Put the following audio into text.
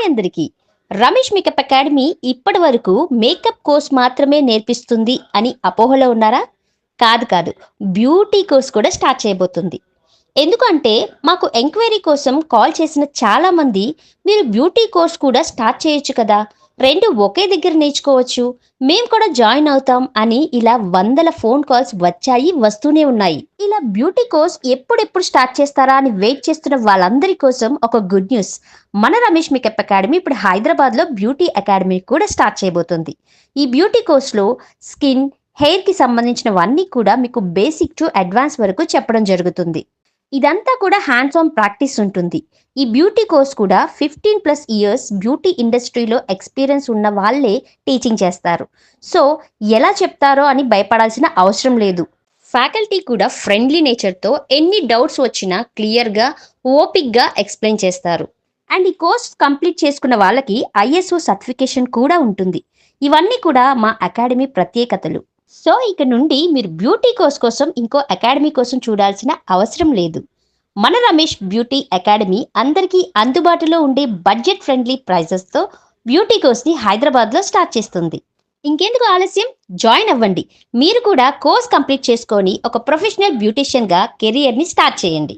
Hi అందరికీ. Ramesh makeup academy ఇప్పటి వరకు మేకప్ కోర్స్ మాత్రమే నేర్పిస్తుంది అని అపోహలో ఉన్నారా? కాదు కాదు. బ్యూటీ కోర్స్ కూడా స్టార్ట్ చేయబోతుంది. ఎందుకంటే మాకు ఎంక్వైరీ కోసం కాల్ చేసిన చాలా మంది మీరు బ్యూటీ కోర్స్ కూడా స్టార్ట్ చేయొచ్చు కదా, రెండు ఒకే దగ్గర నేర్చుకోవచ్చు, మేము కూడా జాయిన్ అవుతాం అని ఇలా వందల ఫోన్ కాల్స్ వచ్చాయి, వస్తూనే ఉన్నాయి. ఇలా బ్యూటీ కోర్స్ ఎప్పుడెప్పుడు స్టార్ట్ చేస్తారా అని వెయిట్ చేస్తున్న వాళ్ళందరి కోసం ఒక గుడ్ న్యూస్. మన రమేష్ మేకప్ అకాడమీ ఇప్పుడు హైదరాబాద్లో బ్యూటీ అకాడమీ కూడా స్టార్ట్ చేయబోతుంది. ఈ బ్యూటీ కోర్స్లో స్కిన్, హెయిర్కి సంబంధించినవన్నీ కూడా మీకు బేసిక్ టు అడ్వాన్స్ వరకు చెప్పడం జరుగుతుంది. ఇదంతా కూడా హ్యాండ్స్ ఆన్ ప్రాక్టీస్ ఉంటుంది. ఈ బ్యూటీ కోర్స్ కూడా 15+ ఇయర్స్ బ్యూటీ ఇండస్ట్రీలో ఎక్స్పీరియన్స్ ఉన్న వాళ్ళే టీచింగ్ చేస్తారు. సో ఎలా చెప్తారో అని భయపడాల్సిన అవసరం లేదు. ఫ్యాకల్టీ కూడా ఫ్రెండ్లీ నేచర్తో ఎన్ని డౌట్స్ వచ్చినా క్లియర్గా, ఓపిక్గా ఎక్స్ప్లెయిన్ చేస్తారు. అండ్ ఈ కోర్స్ కంప్లీట్ చేసుకున్న వాళ్ళకి ISO సర్టిఫికేషన్ కూడా ఉంటుంది. ఇవన్నీ కూడా మా అకాడమీ ప్రత్యేకతలు. సో ఇక నుండి మీరు బ్యూటీ కోర్స్ కోసం ఇంకో అకాడమీ కోసం చూడాల్సిన అవసరం లేదు. మన రమేష్ బ్యూటీ అకాడమీ అందరికీ అందుబాటులో ఉండే బడ్జెట్ ఫ్రెండ్లీ ప్రైజెస్తో బ్యూటీ కోర్స్ని హైదరాబాద్లో స్టార్ట్ చేస్తుంది. ఇంకెందుకు ఆలస్యం, జాయిన్ అవ్వండి. మీరు కూడా కోర్స్ కంప్లీట్ చేసుకొని ఒక ప్రొఫెషనల్ బ్యూటీషియన్గా కెరియర్ని స్టార్ట్ చేయండి.